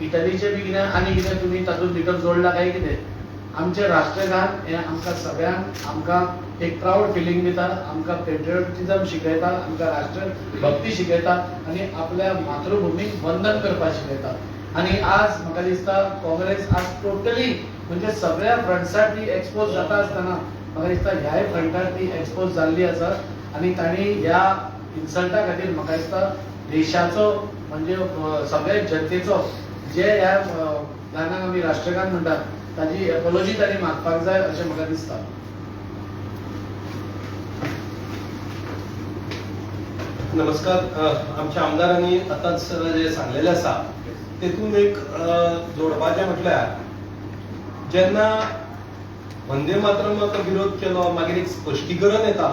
इटलीचे बी कितें आनी कितें तुमी तातूंत भितर जोडला काय कितें आमचे राष्ट्रगान हें आमकां सगळ्यांक आमकां एक प्राउड फिलींग दिता, आमकां पेट्रियोटिझम शिकयता, आमकां राष्ट्रभक्ती शिकयता आनी आपल्या मातृभुमीक वंदन करपाक शिकयता. आनी आज म्हाका दिसता काँग्रेस आज टोटली म्हणजे सगळ्या फ्रंट्सार ती एक्सपोज जाता आसतना म्हाका दिसता ह्याय फ्रंटार ती एक्सपोज जाल्ली आसा आनी तांणी ह्या इन्सल्टा खातीर म्हाका दिसता देशाचो म्हणजे सगळ्या जनतेचो जे ह्या गानाक आमी राष्ट्रगान म्हणटात ताजी एपोलॉजी तांणी मागपाक जाय अशें म्हाका दिसता. नमस्कार. आमच्या आमदारांनी आताच जे सांगलेले आसा तेतून एक जोडपाचें म्हटल्यार जेन्ना वंदे मातरमाक विरोध केलो मागीर एक स्पश्टीकरण येता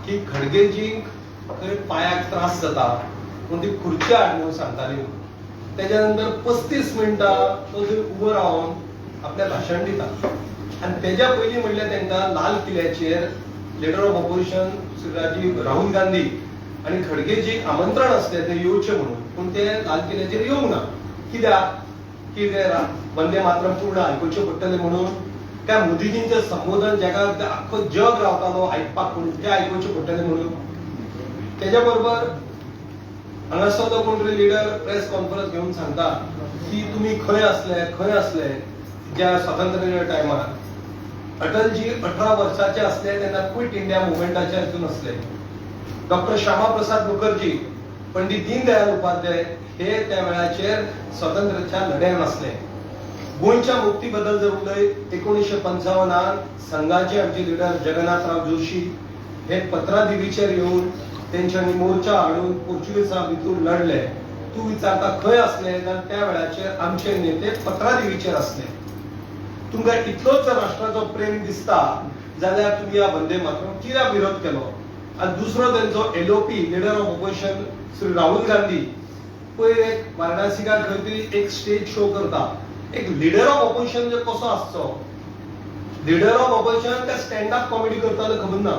की खडगेजींक खंय पांयाक त्रास जाता पूण ती खुर्ची हाड म्हणून सांगताली. तेच्या नंतर 35 मिनटां तो थंय उबो रावन आपलें भाशण दिता आनी तेच्या पयलीं म्हणल्यार तांकां लाल किल्ल्याचेर leader of opposition Shri Rahul Gandhi आनी खडगेजीक आमंत्रण आसलें ते येवचें म्हणून पूण ते लाल किल्ल्याचेर येवंक ना. कित्याक वंदे मातरम पूर्ण आयकुचें पडटलें म्हणून काय मोदीजींचें संबोधन जेका आख्खो जग रावतालो आयकपाक म्हणून तें आयकुचें पडटलें म्हणून. तेच्या बरोबर हांगासर तो कोण तरी लिडर प्रेस कॉन्फरन्स घेवन सांगता की तुमी खंय आसले ज्या स्वातंत्र्याच्या टायमार अटलजी 18 वर्साचे असले तेन्ना क्विट इंडिया मुवमेंटाच्या हितून असले. डॉक्टर श्यामा प्रसाद मुखर्जी, पंडित दीनदयाळ उपाध्याय हे त्या वेळाचेर स्वातंत्र्याच्या लढ्यान असले. गोंयच्या मुक्ती बद्दल जर उलय 1955 संघाचे आमचे लिडर जगन्नाथराव जोशी हे पत्रादेवीचेर येवन तेंच्यांनी मोर्चा हाडून पोर्चुगीजां भितर लढले. तूं विचारता खंय असले जाल्यार त्या वेळाचेर आमचे नेते पत्रादेवीचेर असले. तुमकां इतलोच जर राष्ट्राचो प्रेम दिसता जाल्यार तुमी ह्या वंदे मातरम कित्याक विरोध केलो. आनी दुसरो तेंचो LOP leader of opposition Shri Rahul Gandhi पयर एक वाराणसीकार खंय तरी एक स्टेज शो करता. एक लिडर ऑफ ऑपोजिशन जो कसो आसचो, लिडर ऑफ ऑपोजिशन ते स्टँड अप कॉमेडी करतालो खबर ना,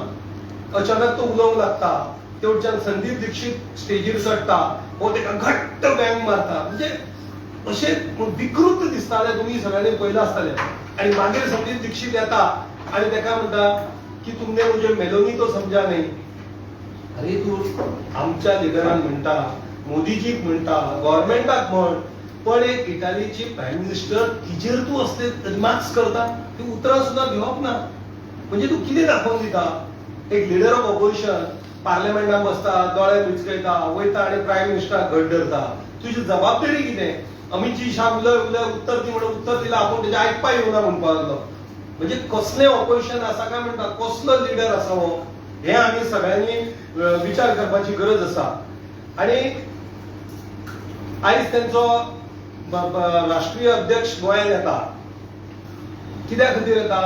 अचानक तो उलोवंक लागता, तेवढच्यान संदीप दीक्षित स्टेजीर चडटा हो तेका घट्ट बँग मारता. म्हणजे अशें विकृत दिसताले, तुमी सगळ्यांनी पयला आसतलें. आनी मागीर संदीप दीक्षित येता आनी तेका म्हणटा की तुमने मुझे मेलोनी तो समजा नहीं. अरे तू आमच्या लिडरान म्हणटा, मोदीजीक म्हणटा, गव्हर्नमेंटाक म्हण, पण एक इटालीची प्राईम मिनिस्टर तिचेर तू असले रिमार्क्स करता, ती उतरां सुद्दां घेवप ना. म्हणजे तू कितें दाखोवन दिता. एक लिडर ऑफ ऑपोजिशन पार्लमेंटान बसता, दोळे मिचकयता, वयता आनी प्राईम मिनिस्टराक घट धरता. तुजी जबाबदारी कितें. अमितजी शाह उलय उत्तर दी म्हणून उत्तर दिला, आपूण तेजें आयकपा येवना म्हणपाक लागलो. म्हणजे कसलें ऑपोजिशन आसा काय म्हणटा, कसलो लिडर आसा हो, हे आमी सगळ्यांनी विचार करपाची गरज आसा. आनी आयज तेंचो राष्ट्रीय अध्यक्ष गोंयांत येता. कित्या खातीर येता.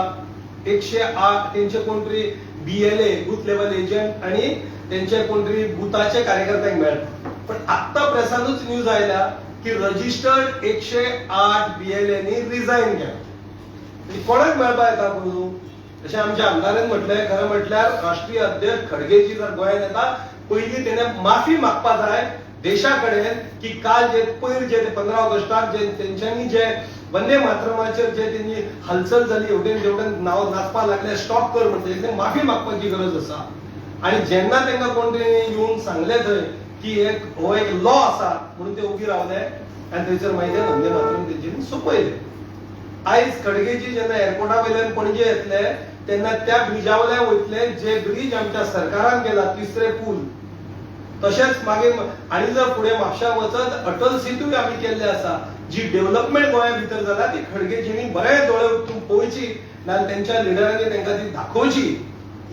108 तेंचे कोण तरी BLA बूथ लेवल एजंट आनी तेंचे कोण तरी बुथाचे कार्यकर्त्यांक मेळटा. पण आत्ता प्रेसानूच न्यूज आयल्या की रजिस्टर्ड 108 BLA नी रिजायन केला. कोणाक मेळपा येता म्हणून अशें आमच्या आमदारान म्हटलें. खरें म्हटल्यार राष्ट्रीय अध्यक्ष खडगेजी जर गोंयांत येता पयलीं तेणें माफी मागपा जाय देशा कडेन की काल जे पयर जे 15 ऑगस्टाक जे तेंच्यांनी जे वंदे मातरमाचेर जे तेंची हालचाल जाली, हेवटेन जेवटेन नांव नाचपा लागले, स्टॉप कर म्हणटा माफी मागपाची गरज आसा. आनी जेन्ना तांकां कोण तरी येवन सांगलें थंय की हो एक लॉ आसा म्हणून ते उबी रावले आनी थंयसर मागीर वंदे मातरम तेंच्यांनी सोंपयले. आयज खडगेजी जेन्ना एअरपोर्टा वयल्यान पणजे येतले तेन्ना त्या ब्रिजा वयल्यान वयतले जे ब्रिज आमच्या सरकारान केला, तिसरे पूल. तशेंच मागीर आनी जर फुडें म्हापशा वचत अटल सेतूय आमी केल्ले आसा. जी डेव्हलपमेंट गोंया भितर जाला ती खडगेजींनी बरें दोळे उठून पळोवची नाजाल्यार तेंच्या लिडरांनी तांकां ती दाखोवची.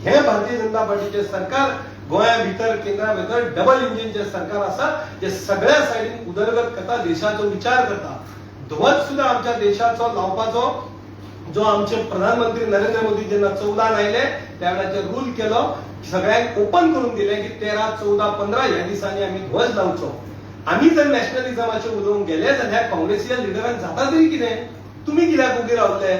हें भारतीय जनता पार्टीचें सरकार गोंया भितर केंद्रा भितर डबल इंजिनचें सरकार आसा जे सगळ्या सायडीन उदरगत करता, देशाचो विचार करता. ध्वज सुद्दां आमच्या देशाचो लावपाचो जो आमचे प्रधानमंत्री नरेंद्र मोदी जेन्ना 14 आयले त्या वेळाचेर रूल केलो, सगळ्यांक ओपन करून दिलें की 13, 14, 15 ह्या दिसांनी आमी ध्वज लावचो. आमी जर नॅशनलिझमाचेर उलोवंक गेले जाल्यार काँग्रेसीच्या लिडरांक जाता तरी कितें. तुमी कित्याक उबी रावले.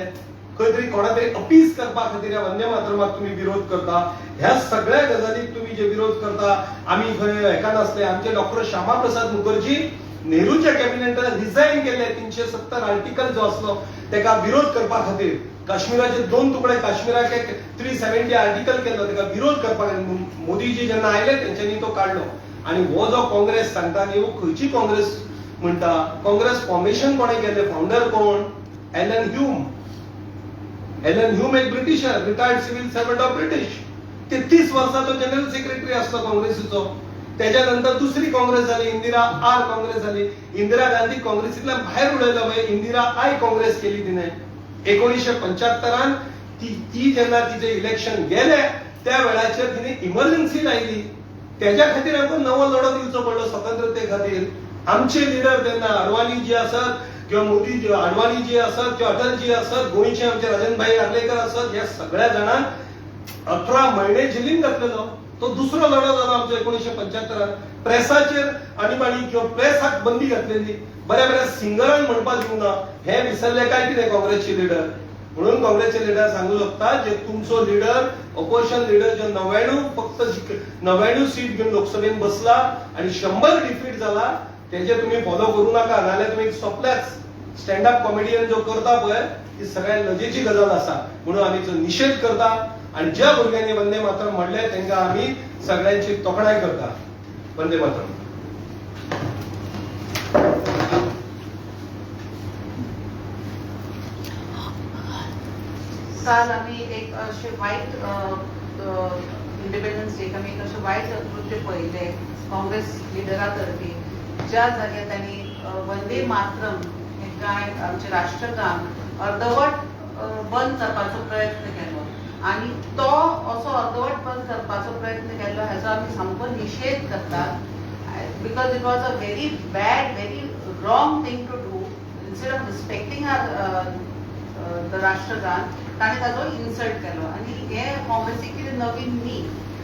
खंय तरी कोणा तरी अपीस करपा खातीर ह्या वंदे मातरमाक तुमी विरोध करता. ह्या सगळ्या गजालीक तुमी जे विरोध करता. आमी खंय हेका नासले. आमचे डॉक्टर श्यामा प्रसाद मुखर्जी नेहरूच्या कॅबिनेटान रिझायन केले 370 आर्टिकल जो असलो तेका विरोध करपा खातीर काश्मीराचे 2 तुकडे काश्मीराक एक 370 आर्टिकल केल्लो तेका विरोध करपाक मोदीजी जेन्ना आयले तेंच्यांनी तो काढलो आणि हो जो काँग्रेस सांगता न्ही हो खंयची काँग्रेस म्हणटा काँग्रेस फॉर्मेशन कोणे केले फाउंडर कोण एलन ह्यूम एक britisher retired civil servant of British 33 वर्सांचो जनरल सेक्रेटरी असतो काँग्रेसीचो त्याच्यानंतर दुसरी काँग्रेस झाली इंदिरा आर काँग्रेस झाली इंदिरा गांधी काँग्रेसींतल्यान भायर उडयलो मागीर इंदिरा आय काँग्रेस केली तिने 1975 ती जेन्ना तिचे इलेक्शन गेले त्या वेळाचेर तिने इमर्जन्सी लायली त्याच्या खातीर आमकां नवो लढो दिवचो पडलो स्वतंत्रते खातीर आमचे लिडर तेन्ना अडवाणी जी आसत किंवा मोदी अडवाणी जी असत किंवा अटलजी असत गोंयचे आमचे राजनभाई आर्लेकर असत या सगळ्या जाणांक 18 महिने जेलीन घातलेलो तो दुसरो लढो जालो आमचो 1975 प्रेसाचेर आणीबाणी किंवा प्रेसाक बंदी घातलेली बऱ्या सिंगरांक म्हणपाक दिवना हे विसरले काय कितें काँग्रेसचे लिडर म्हणून काँग्रेसचे लिडर सांगू शकता जे तुमचो लिडर ऑपोजिशन लिडर जो 99 फक्त 99 सीट घेऊन लोकसभेत बसला आणि 100 डिफीट झाला त्याचे तुम्ही फॉलो करू नका नाल्यार तुम्ही सोपल्याच स्टँड अप कॉमेडियन जो करता पळय ती सगळ्यात लजेची गजाल आसा म्हणून आम्ही तो निषेध करता आणि ज्या भुरग्यांनी वंदे मातरम म्हणले तांकां आम्ही सगळ्यांची तोखणाय करता वंदे मातरम काल आम्ही एक असे वाईट इंडिपेंडन्स डेक आम्ही एक असे वाईट कृत्य पळयले काँग्रेस लिडरातर्फे ज्या जाग्यार त्यांनी वंदे मातरम हे गाय आमचे राष्ट्रगान अर्धवट बंद करपाचो प्रयत्न केलो आणि तो असो अर्धवट बंद करपाचो प्रयत्न केलो हाचो आमी सामको निषेध करतात because it was a very bad very wrong thing to do instead of respecting the राष्ट्रगान ताणें ताजो इन्सल्ट केलो आणि हे काँग्रेसीक कितें नवीन न्ही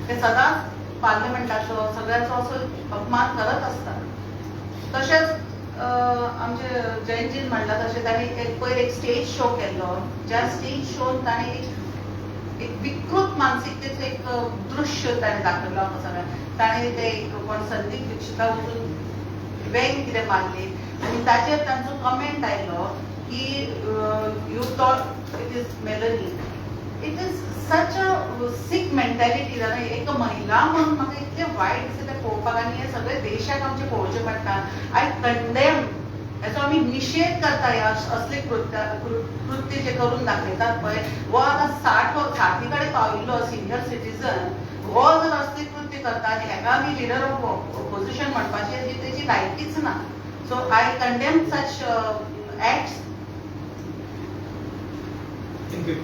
ते सदांच पार्लमेंटाचो सगळ्याचो असो अपमान करत असतात तशेंच आमचे जयंतजीन म्हणला तशें ताणें पयर एक स्टेज शो केल्लो ज्या स्टेज शोन ताणें एक विकृत मानसिकतेचो एक दृश्य ताणें दाखयलो आमकां सगळ्यांक ताणें ते कोण संदीप दीक्षिता वचून वेग कितें मारले आनी ताचेर तांचो कमेंट आयलो की you thought it is Melanie it is such a six mentality जाल्यार एक महिला म्हणून म्हाका इतलें वायट दिसता तें पळोवपाक आनी हे सगळे देशाक आमचे पळोवचें पडटा आय कंडेम हेचो आमी निषेध करता ह्या असले कृत्य जे करून दाखयतात पळय हो आतां 60 कडेन पाविल्लो सिनियर सिटीजन हो जर असले कृत्य करता आनी हेका आमी लिडर ऑफ ऑपोजिशन म्हणपाची तेची लायकीच ना so I condemn such acts. Thank you.